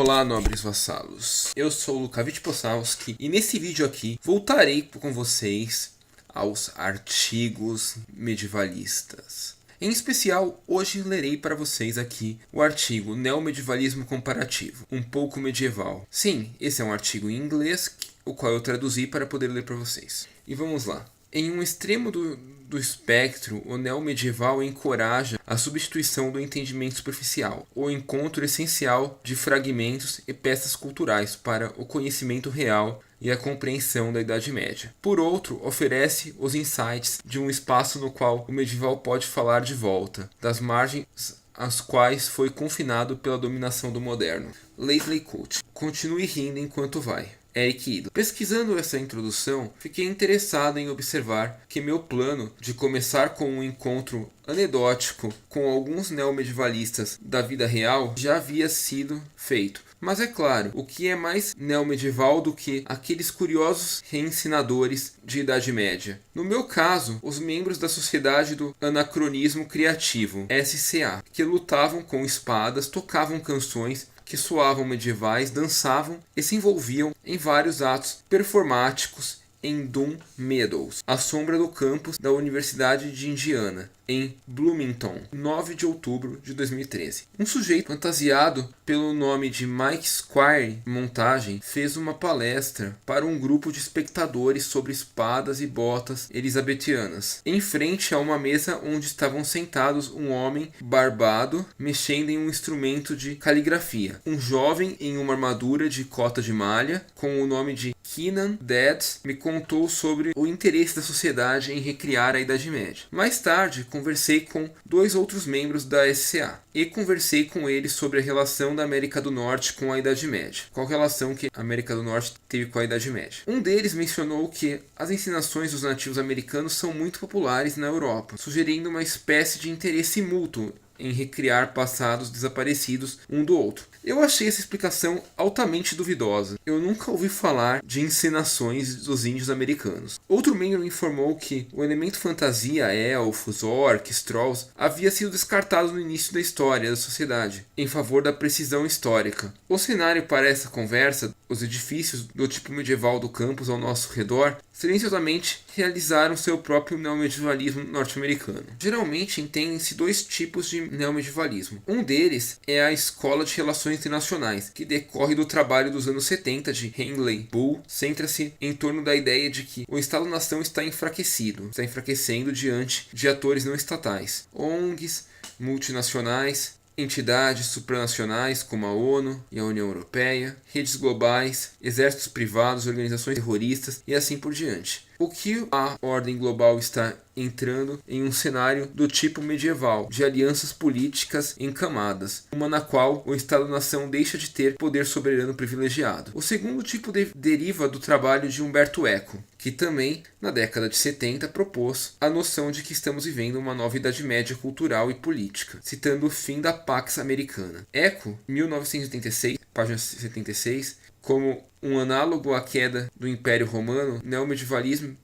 Olá, nobres vassalos. Eu sou o Lukavich Possalski e nesse vídeo aqui voltarei com vocês aos artigos medievalistas. Em especial, hoje lerei para vocês aqui o artigo Neomedievalismo Comparativo, um pouco medieval. Sim, esse é um artigo em inglês, o qual eu traduzi para poder ler para vocês. E vamos lá. Em um extremo do espectro, o neomedieval encoraja a substituição do entendimento superficial, o encontro essencial de fragmentos e peças culturais para o conhecimento real e a compreensão da Idade Média. Por outro, oferece os insights de um espaço no qual o medieval pode falar de volta, das margens às quais foi confinado pela dominação do moderno. Leslie Coates. Continue rindo enquanto vai. Eric Idle. Pesquisando essa introdução, fiquei interessado em observar que meu plano de começar com um encontro anedótico com alguns neomedievalistas da vida real já havia sido feito. Mas é claro, o que é mais neomedieval do que aqueles curiosos reensinadores de Idade Média? No meu caso, os membros da Sociedade do Anacronismo Criativo, SCA, que lutavam com espadas, tocavam canções que soavam medievais, dançavam e se envolviam em vários atos performáticos em Doom Meadows, à sombra do campus da Universidade de Indiana, em Bloomington, 9 de outubro de 2013. Um sujeito fantasiado pelo nome de Mike Squire Montagem fez uma palestra para um grupo de espectadores sobre espadas e botas elisabetianas, em frente a uma mesa onde estavam sentados um homem barbado mexendo em um instrumento de caligrafia, um jovem em uma armadura de cota de malha com o nome de Keenan Dead me contou sobre o interesse da sociedade em recriar a Idade Média. Mais tarde, conversei com dois outros membros da SCA e conversei com eles sobre a relação da América do Norte com a Idade Média. Qual relação que a América do Norte teve com a Idade Média? Um deles mencionou que as ensinações dos nativos americanos são muito populares na Europa, sugerindo uma espécie de interesse mútuo em recriar passados desaparecidos um do outro. Eu achei essa explicação altamente duvidosa. Eu nunca ouvi falar de encenações dos índios americanos. Outro membro informou que o elemento fantasia, elfos, orcs, trolls, havia sido descartado no início da história da sociedade, em favor da precisão histórica. O cenário para essa conversa, os edifícios do tipo medieval do campus ao nosso redor, silenciosamente realizaram seu próprio neomedievalismo norte-americano. Geralmente entendem-se dois tipos de neomedievalismo. Um deles é a Escola de Relações Internacionais, que decorre do trabalho dos anos 70 de Henley Bull, centra-se em torno da ideia de que o Estado-nação está enfraquecendo diante de atores não estatais, ONGs, multinacionais, entidades supranacionais como a ONU e a União Europeia, redes globais, exércitos privados, organizações terroristas e assim por diante. O que a ordem global está entrando em um cenário do tipo medieval, de alianças políticas em camadas, uma na qual o Estado-nação deixa de ter poder soberano privilegiado. O segundo tipo deriva do trabalho de Umberto Eco, que também, na década de 70, propôs a noção de que estamos vivendo uma nova Idade Média cultural e política, citando o fim da Pax Americana. Eco, 1986, página 76, como um análogo à queda do Império Romano, neomedievalismo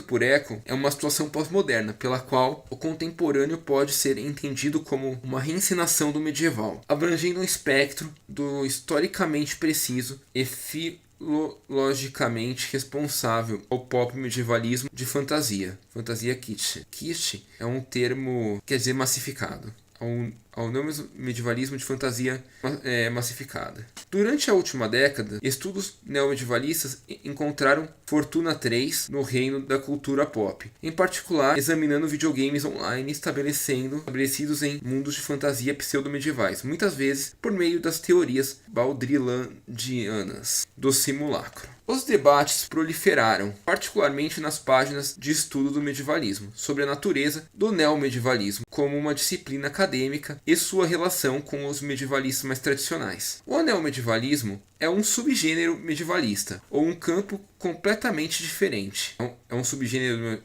por Eco é uma situação pós-moderna, pela qual o contemporâneo pode ser entendido como uma reencenação do medieval, abrangendo um espectro do historicamente preciso e filologicamente responsável ao pop medievalismo de fantasia, fantasia kitsch. Kitsch é um termo que quer dizer massificado, ao neomedievalismo de fantasia massificada. Durante a última década, estudos neomedievalistas encontraram fortuna 3 no reino da cultura pop, em particular examinando videogames online estabelecidos em mundos de fantasia pseudo-medievais, muitas vezes por meio das teorias baudrillandianas do simulacro. Os debates proliferaram, particularmente nas páginas de estudo do medievalismo, sobre a natureza do neomedievalismo como uma disciplina acadêmica e sua relação com os medievalistas mais tradicionais. O neomedievalismo é um subgênero medievalista, ou um campo completamente diferente. É um subgênero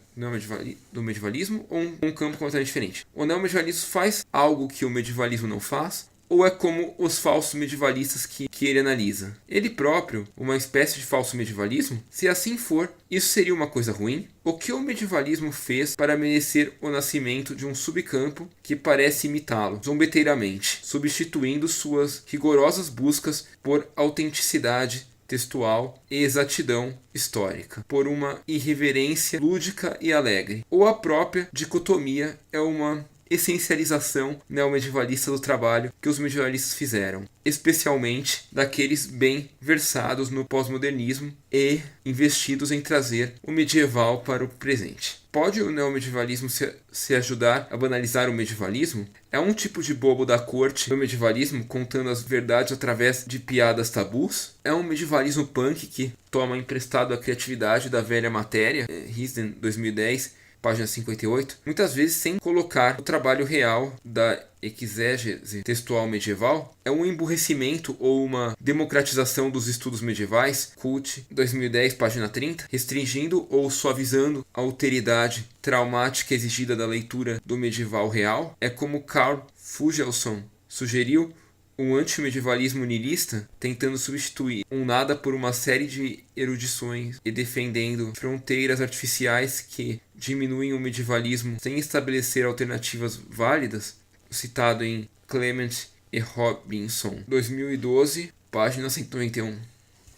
do medievalismo ou um campo completamente diferente. O neomedievalismo faz algo que o medievalismo não faz, ou é como os falsos medievalistas que ele analisa? Ele próprio, uma espécie de falso medievalismo? Se assim for, isso seria uma coisa ruim? O que o medievalismo fez para merecer o nascimento de um subcampo que parece imitá-lo zombeteiramente, substituindo suas rigorosas buscas por autenticidade textual e exatidão histórica, por uma irreverência lúdica e alegre? Ou a própria dicotomia é uma essencialização neomedievalista do trabalho que os medievalistas fizeram, especialmente daqueles bem versados no pós-modernismo e investidos em trazer o medieval para o presente? Pode o neomedievalismo se ajudar a banalizar o medievalismo? É um tipo de bobo da corte do medievalismo contando as verdades através de piadas tabus? É um medievalismo punk que toma emprestado a criatividade da velha matéria? Risden, 2010, página 58, muitas vezes sem colocar o trabalho real da exégese textual medieval? É um emburrecimento ou uma democratização dos estudos medievais? Cult, 2010, página 30, restringindo ou suavizando a alteridade traumática exigida da leitura do medieval real? É como Carl Fugelson sugeriu, um antimedievalismo niilista, tentando substituir um nada por uma série de erudições e defendendo fronteiras artificiais que diminuem o medievalismo sem estabelecer alternativas válidas, citado em Clement e Robinson, 2012, página 191.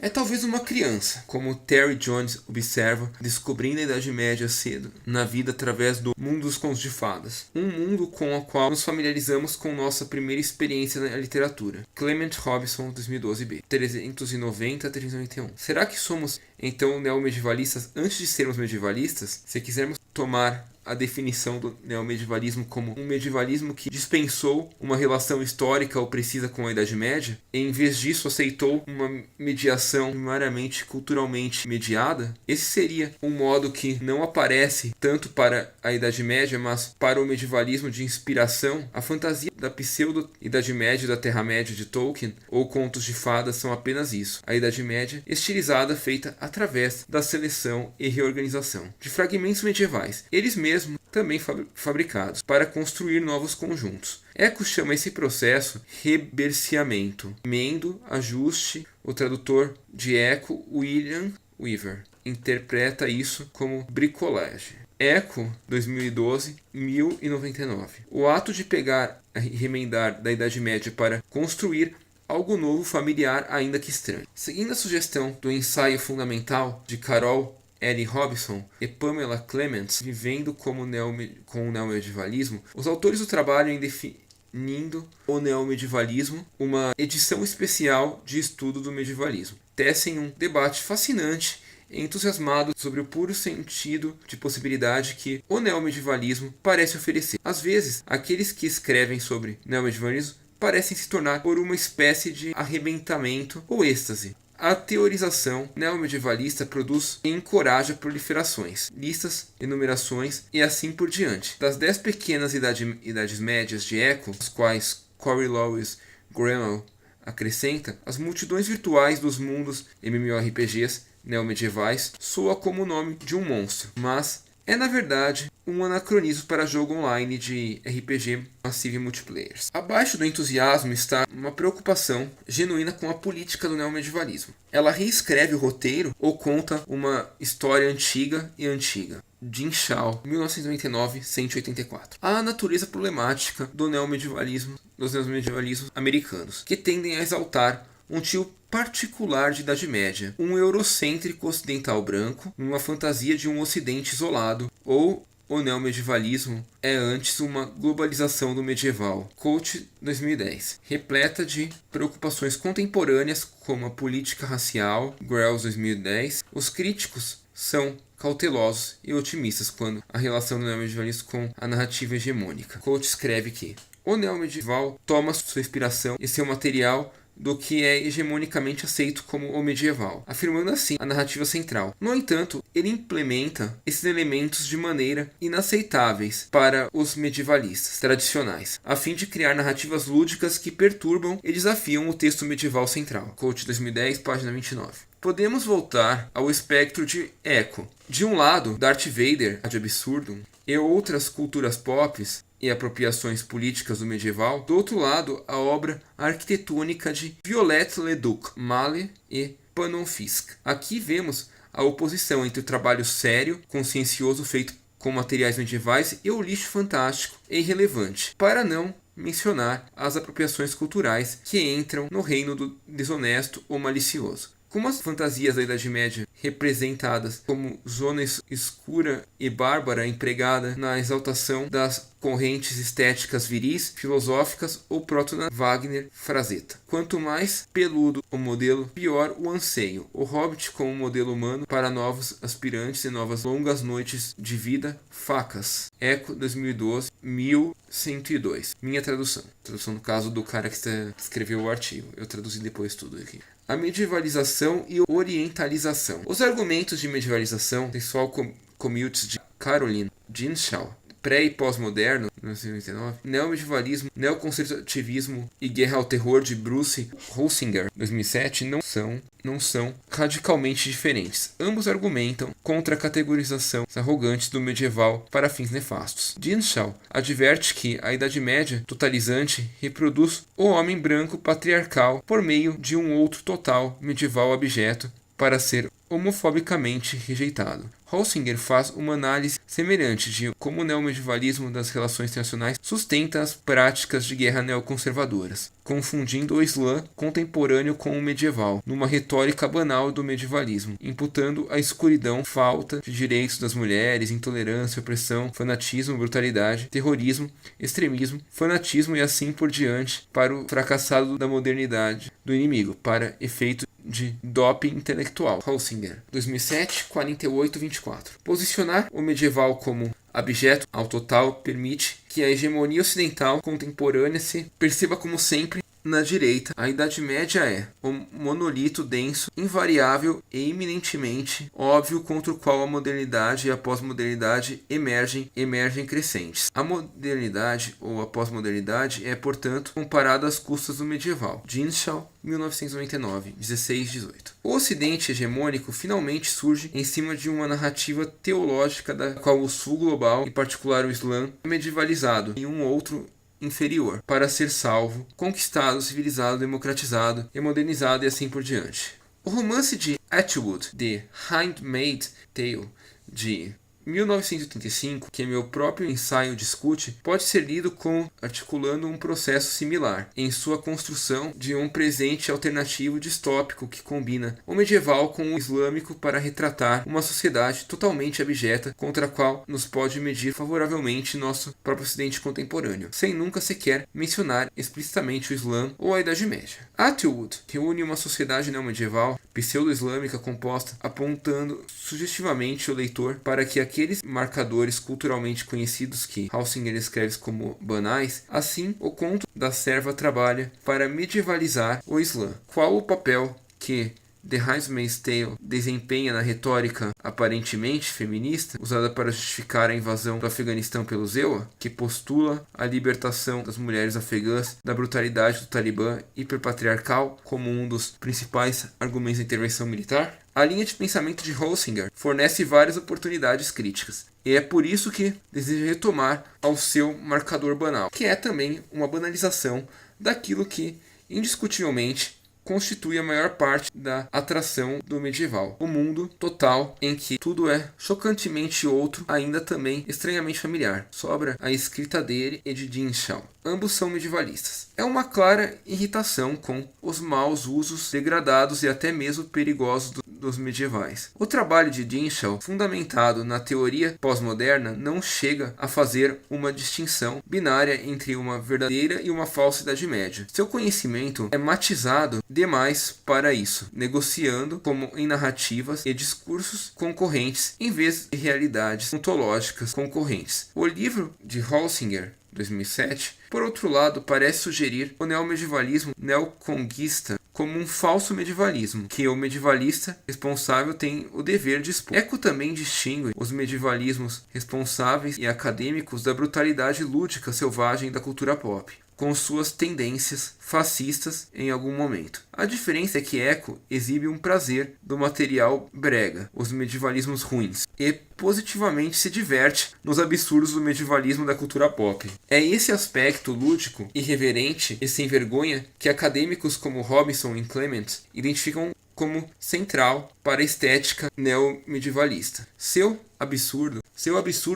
É talvez uma criança, como Terry Jones observa, descobrindo a Idade Média cedo na vida através do Mundo dos Contos de Fadas, um mundo com o qual nos familiarizamos com nossa primeira experiência na literatura. Clement Robinson, 2012b, 390 a 391. Será que somos então neomedievalistas antes de sermos medievalistas? Se quisermos tomar a definição do neomedievalismo como um medievalismo que dispensou uma relação histórica ou precisa com a Idade Média, e em vez disso aceitou uma mediação primariamente culturalmente mediada, esse seria um modo que não aparece tanto para a Idade Média, mas para o medievalismo de inspiração. A fantasia da pseudo-Idade Média da Terra-média de Tolkien ou contos de fadas são apenas isso, a Idade Média estilizada feita através da seleção e reorganização de fragmentos medievais, eles mesmos também fabricados, para construir novos conjuntos. Eco chama esse processo reberciamento. Mendo, ajuste, o tradutor de Eco, William Weaver, interpreta isso como bricolagem. Eco, 2012, 1099. O ato de pegar e remendar da Idade Média para construir algo novo, familiar, ainda que estranho. Seguindo a sugestão do ensaio fundamental de Carol L. Robinson e Pamela Clements, Vivendo com o Neomedievalismo, os autores do trabalho em definindo o neomedievalismo, uma edição especial de estudo do medievalismo. Tecem um debate fascinante e entusiasmado sobre o puro sentido de possibilidade que o neomedievalismo parece oferecer. Às vezes, aqueles que escrevem sobre neomedievalismo parecem se tornar por uma espécie de arrebentamento ou êxtase. A teorização neomedievalista produz e encoraja proliferações, listas, enumerações e assim por diante. Das 10 pequenas idades médias de Eco, as quais Corey Lewis Graham acrescenta, as multidões virtuais dos mundos MMORPGs neomedievais soa como o nome de um monstro, mas é na verdade um anacronismo para jogo online de RPG Massive Multiplayer. Abaixo do entusiasmo está uma preocupação genuína com a política do neomedievalismo. Ela reescreve o roteiro ou conta uma história antiga. Jin Shao, 1999, 184. A natureza problemática do neomedievalismo, dos neomedievalismos americanos, que tendem a exaltar um tio particular de Idade Média, um eurocêntrico ocidental branco, numa fantasia de um ocidente isolado, ou o neomedievalismo é antes uma globalização do medieval. Coach 2010. Repleta de preocupações contemporâneas como a política racial. Grells 2010. Os críticos são cautelosos e otimistas quando a relação do neomedievalismo com a narrativa hegemônica. Coach escreve que o neomedieval toma sua inspiração e seu material do que é hegemonicamente aceito como o medieval, afirmando assim a narrativa central. No entanto, ele implementa esses elementos de maneira inaceitáveis para os medievalistas tradicionais, a fim de criar narrativas lúdicas que perturbam e desafiam o texto medieval central. Coach 2010, página 29. podemos voltar ao espectro de Eco. De um lado, Darth Vader, ad absurdum, e outras culturas pop e apropriações políticas do medieval. Do outro lado, a obra arquitetônica de Viollet-le-Duc, Malle e Panon Fisk. Aqui vemos a oposição entre o trabalho sério, consciencioso feito com materiais medievais e o lixo fantástico e irrelevante, para não mencionar as apropriações culturais que entram no reino do desonesto ou malicioso. Como as fantasias da Idade Média, representadas como zona escura e bárbara empregada na exaltação das correntes estéticas viris, filosóficas ou proto-Wagner Frazetta. Quanto mais peludo o modelo, pior o anseio. O Hobbit como modelo humano para novos aspirantes e novas longas noites de vida, facas. Eco 2012, 1102. Minha tradução. Tradução no caso do cara que escreveu o artigo. Eu traduzi depois tudo aqui. A medievalização e orientalização. Os argumentos de medievalização, textual commutes de Caroline Ginshaw, pré- e pós-moderno, 1999, neomedievalismo, neoconservativismo e guerra ao terror de Bruce Holsinger, 2007, não são radicalmente diferentes. Ambos argumentam contra a categorização arrogante do medieval para fins nefastos. Ginshaw adverte que a Idade Média totalizante reproduz o homem branco patriarcal por meio de um outro total medieval abjeto para ser homofobicamente rejeitado. Holsinger faz uma análise semelhante de como o neomedievalismo das relações internacionais sustenta as práticas de guerra neoconservadoras, confundindo o Islã contemporâneo com o medieval, numa retórica banal do medievalismo, imputando a escuridão, falta de direitos das mulheres, intolerância, opressão, fanatismo, brutalidade, terrorismo, extremismo, fanatismo e assim por diante para o fracassado da modernidade do inimigo, para efeito de doping intelectual. Holsinger, 2007, 48-24. Posicionar o medieval como abjeto ao total permite que a hegemonia ocidental contemporânea se perceba como sempre na direita. A Idade Média é o monolito denso, invariável e eminentemente óbvio contra o qual a modernidade e a pós-modernidade emergem crescentes. A modernidade ou a pós-modernidade é, portanto, comparada às custas do medieval. Ginshaw, 1999, 16-18. O Ocidente hegemônico finalmente surge em cima de uma narrativa teológica da qual o Sul global, em particular o Islã, é medievalizado e um outro inferior, para ser salvo, conquistado, civilizado, democratizado e modernizado e assim por diante. O romance de Atwood, The Handmaid's Tale, de 1985, que meu próprio ensaio discute, pode ser lido como articulando um processo similar em sua construção de um presente alternativo distópico que combina o medieval com o islâmico para retratar uma sociedade totalmente abjeta contra a qual nos pode medir favoravelmente nosso próprio ocidente contemporâneo, sem nunca sequer mencionar explicitamente o Islã ou a Idade Média. Atwood reúne uma sociedade neomedieval pseudo-islâmica composta, apontando sugestivamente o leitor para que aqueles marcadores culturalmente conhecidos que Holsinger escreve como banais, assim o conto da serva trabalha para medievalizar o Islã. Qual o papel que The Handmaid's Tale desempenha na retórica aparentemente feminista, usada para justificar a invasão do Afeganistão pelo Zewa, que postula a libertação das mulheres afegãs da brutalidade do Talibã hiperpatriarcal como um dos principais argumentos da intervenção militar? A linha de pensamento de Holsinger fornece várias oportunidades críticas, e é por isso que deseja retomar ao seu marcador banal, que é também uma banalização daquilo que, indiscutivelmente, constitui a maior parte da atração do medieval. O mundo total em que tudo é chocantemente outro, ainda também estranhamente familiar. Sobra a escrita dele e de Ginshaw. Ambos são medievalistas. É uma clara irritação com os maus usos degradados e até mesmo perigosos dos medievais. O trabalho de Ginshaw, fundamentado na teoria pós-moderna, não chega a fazer uma distinção binária entre uma verdadeira e uma falsa Idade Média. Seu conhecimento é matizado demais para isso, negociando como em narrativas e discursos concorrentes em vez de realidades ontológicas concorrentes. O livro de Holsinger, 2007, por outro lado, parece sugerir o neomedievalismo neoconquista como um falso medievalismo, que o medievalista responsável tem o dever de expor. Eco também distingue os medievalismos responsáveis e acadêmicos da brutalidade lúdica selvagem da cultura pop. com suas tendências fascistas em algum momento. A diferença é que Eco exibe um prazer do material brega, os medievalismos ruins, e positivamente se diverte nos absurdos do medievalismo da cultura pop. É esse aspecto lúdico, irreverente e sem vergonha que acadêmicos como Robinson e Clement identificam como central para a estética neomedievalista. Seu absurdo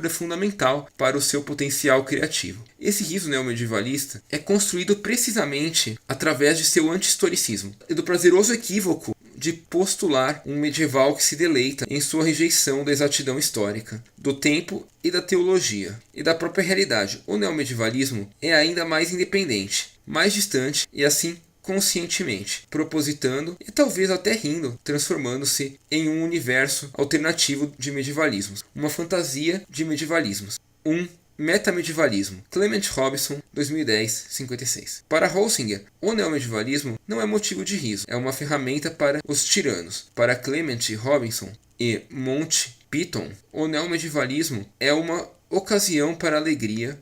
é fundamental para o seu potencial criativo. Esse riso neomedievalista é construído precisamente através de seu anti-historicismo e do prazeroso equívoco de postular um medieval que se deleita em sua rejeição da exatidão histórica, do tempo e da teologia, e da própria realidade. O neomedievalismo é ainda mais independente, mais distante e assim conscientemente, propositando e talvez até rindo, transformando-se em um universo alternativo de medievalismos, uma fantasia de medievalismos, um metamedievalismo. Clement Robinson, 2010, 56. Para Holsinger, o neomedievalismo não é motivo de riso, é uma ferramenta para os tiranos. Para Clement Robinson e Monty Python, o neomedievalismo é uma ocasião para alegria,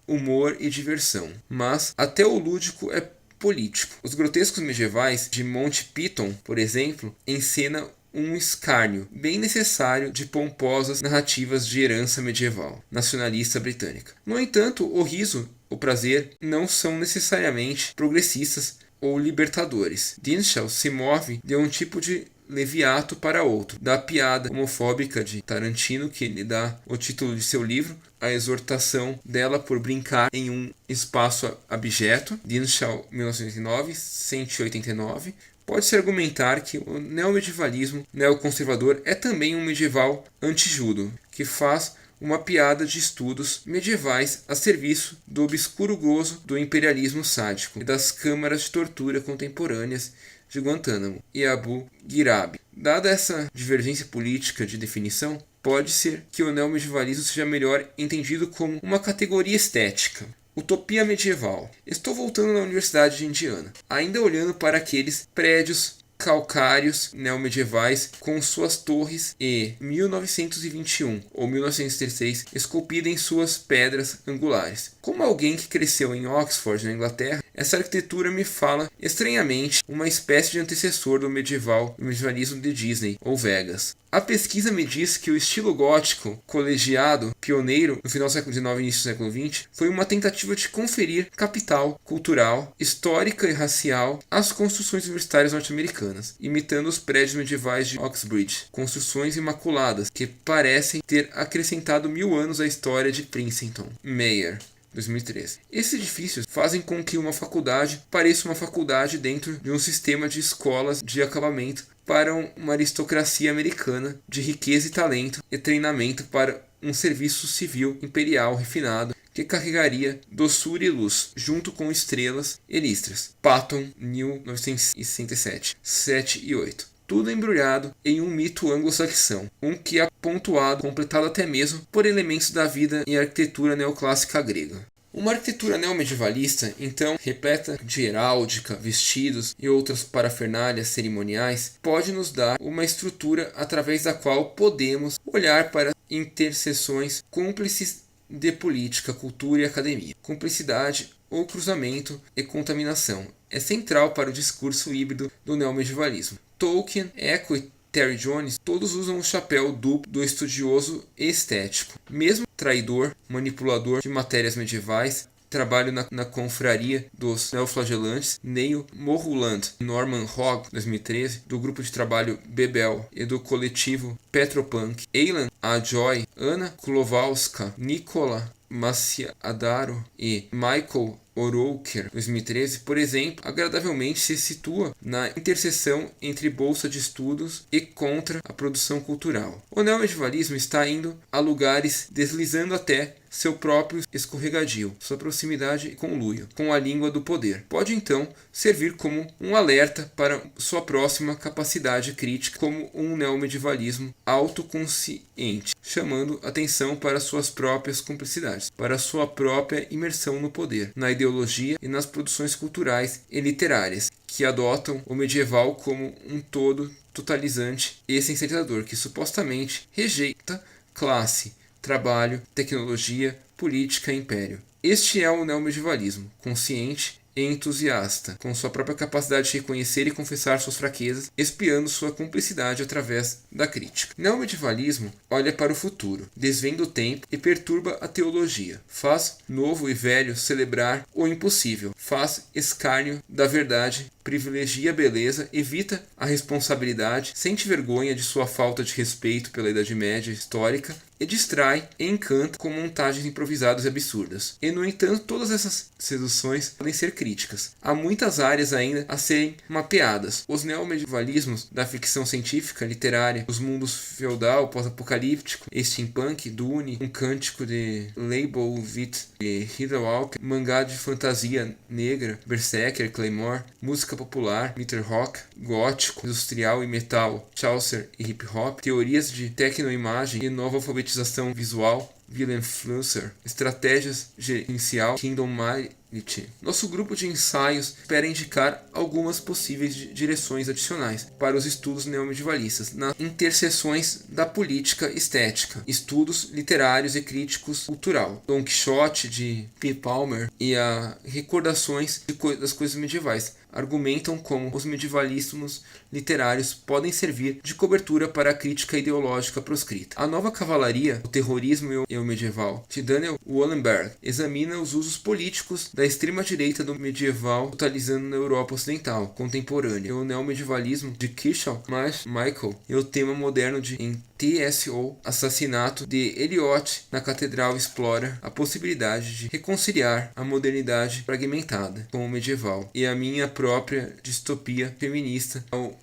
humor e diversão, mas até o lúdico é político. Os grotescos medievais de Monty Python, por exemplo, encenam um escárnio bem necessário de pomposas narrativas de herança medieval nacionalista britânica. No entanto, o riso, o prazer, não são necessariamente progressistas ou libertadores. Dinshaw se move de um tipo de leviato para outro, da piada homofóbica de Tarantino, que lhe dá o título de seu livro, a exortação dela por brincar em um espaço abjeto, Dinshaw, 1909, 189. Pode-se argumentar que o neomedievalismo neoconservador é também um medieval anti-judo, que faz uma piada de estudos medievais a serviço do obscuro gozo do imperialismo sádico e das câmaras de tortura contemporâneas de Guantánamo e Abu Ghraib. Dada essa divergência política de definição, pode ser que o neomedievalismo seja melhor entendido como uma categoria estética. Utopia medieval. Estou voltando na Universidade de Indiana, ainda olhando para aqueles prédios calcários neomedievais com suas torres e 1921 ou 1936 esculpida em suas pedras angulares. Como alguém que cresceu em Oxford, na Inglaterra, essa arquitetura me fala estranhamente uma espécie de antecessor do medievalismo de Disney ou Vegas. A pesquisa me diz que o estilo gótico colegiado, pioneiro no final do século XIX e início do século XX, foi uma tentativa de conferir capital cultural, histórica e racial às construções universitárias norte-americanas, imitando os prédios medievais de Oxbridge, construções imaculadas que parecem ter acrescentado 1000 anos à história de Princeton. Mayer, 2013. Esses edifícios fazem com que uma faculdade pareça uma faculdade dentro de um sistema de escolas de acabamento para uma aristocracia americana de riqueza e talento e treinamento para um serviço civil imperial refinado que carregaria doçura e luz, junto com estrelas e listras. Patton, 1967, 7 e 8. Tudo embrulhado em um mito anglo-saxão, um que é pontuado, completado até mesmo por elementos da vida e arquitetura neoclássica grega. Uma arquitetura neomedievalista, então, repleta de heráldica, vestidos e outras parafernálias cerimoniais, pode nos dar uma estrutura através da qual podemos olhar para interseções cúmplices de política, cultura e academia. Cumplicidade ou cruzamento e contaminação é central para o discurso híbrido do neomedievalismo. Tolkien, Eco e Terry Jones todos usam o chapéu duplo do estudioso e estético. Mesmo traidor, manipulador de matérias medievais, trabalho na confraria dos neoflagelantes, Neil Moruland, Norman Hogg, 2013, do grupo de trabalho Bebel e do coletivo Petropunk, Eilan A. Joy, Anna Klowalska, Nicola Maciadaro e Michael Oroker, 2013, por exemplo, agradavelmente se situa na interseção entre bolsa de estudos e contra a produção cultural. O neomedievalismo está indo a lugares deslizando até seu próprio escorregadio, sua proximidade e conluio com a língua do poder. Pode então servir como um alerta para sua próxima capacidade crítica como um neomedievalismo autoconsciente, chamando atenção para suas próprias cumplicidades, para sua própria imersão no poder, na ideologia e nas produções culturais e literárias, que adotam o medieval como um todo totalizante e centralizador, que supostamente rejeita classe, trabalho, tecnologia, política e império. Este é o neomedievalismo, consciente e entusiasta, com sua própria capacidade de reconhecer e confessar suas fraquezas, espiando sua cumplicidade através da crítica. Neomedievalismo olha para o futuro, desvenda o tempo e perturba a teologia. Faz novo e velho celebrar o impossível, faz escárnio da verdade, privilegia a beleza, evita a responsabilidade, sente vergonha de sua falta de respeito pela Idade Média histórica e distrai e encanta com montagens improvisadas e absurdas. E, no entanto, todas essas seduções podem ser críticas. Há muitas áreas ainda a serem mapeadas. Os neomedievalismos da ficção científica, literária, os mundos feudal, pós-apocalíptico, steampunk, Dune, um cântico de Leibovitz e Hidalgo, mangá de fantasia negra, Berserker, Claymore, música popular, metal rock, gótico, industrial e metal, Chaucer e hip hop, teorias de tecnoimagem e nova alfabetização visual, Willem Flusser, estratégias gerencial, Kingdom Mighty. Nosso grupo de ensaios espera indicar algumas possíveis direções adicionais para os estudos neomedievalistas nas interseções da política estética, estudos literários e críticos cultural, Don Quixote de P. Palmer e a recordações das coisas medievais argumentam como os medievalismos literários podem servir de cobertura para a crítica ideológica proscrita. A Nova Cavalaria, o Terrorismo e o Medieval, de Daniel Wallenberg, examina os usos políticos da extrema-direita do medieval totalizando na Europa Ocidental contemporânea. O neomedievalismo de Kershaw Michael e o tema moderno de em TSO, Assassinato de Eliot na Catedral explora a possibilidade de reconciliar a modernidade fragmentada com o medieval e a minha própria distopia feminista ou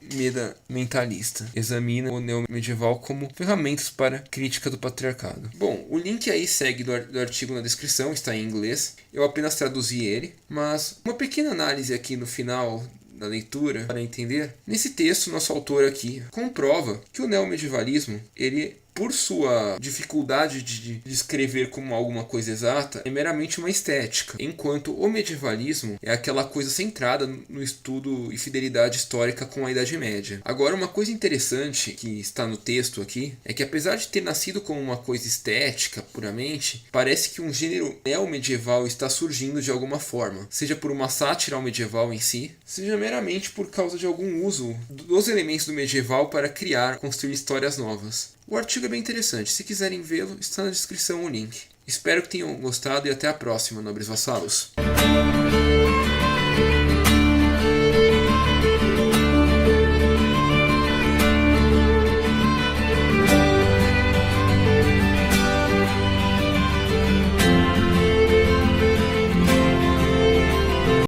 mentalista. Examina o neomedieval como ferramentas para crítica do patriarcado. Bom, o link aí segue do artigo na descrição, está em inglês. Eu apenas traduzi ele, mas uma pequena análise aqui no final da leitura para entender. Nesse texto, nosso autor aqui comprova que o neomedievalismo, ele, por sua dificuldade de descrever como alguma coisa exata, é meramente uma estética, enquanto o medievalismo é aquela coisa centrada no estudo e fidelidade histórica com a Idade Média. Agora, uma coisa interessante que está no texto aqui é que, apesar de ter nascido como uma coisa estética puramente, parece que um gênero neomedieval está surgindo de alguma forma, seja por uma sátira ao medieval em si, seja meramente por causa de algum uso dos elementos do medieval para construir histórias novas. O artigo é bem interessante, se quiserem vê-lo, está na descrição o link. Espero que tenham gostado e até a próxima, nobres vassalos.